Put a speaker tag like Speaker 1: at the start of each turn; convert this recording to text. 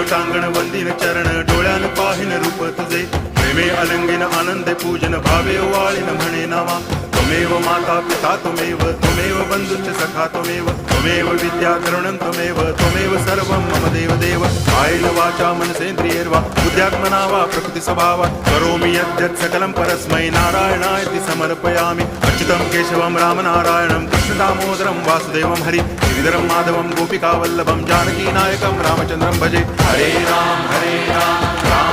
Speaker 1: टांगण वंदिन चरण डोळ्यान पाहिन रूप तुझे प्रेमे अलंगिन आनंदे पूजन भावे वाळीन म्हणे नावा त्वमेव माता पिता त्वमेव बंधुश्च सखा त्वमेव विद्या करुणं त्वमेव सर्वं मम देव कायेन वाचा मनसेन्द्रियैर्वा बुद्ध्यात्मना वा प्रकृति स्वभावात् करोमि यद्यत् सकलं परस्मै नारायणायति समर्पयामि अच्युतं केशवं रामनारायणं कृष्णदामोदरं वासुदेवं हरि गिरिधरं माधवं गोपिकावल्लभं जानकीनायकं रामचन्द्रं भजे हरे राम राम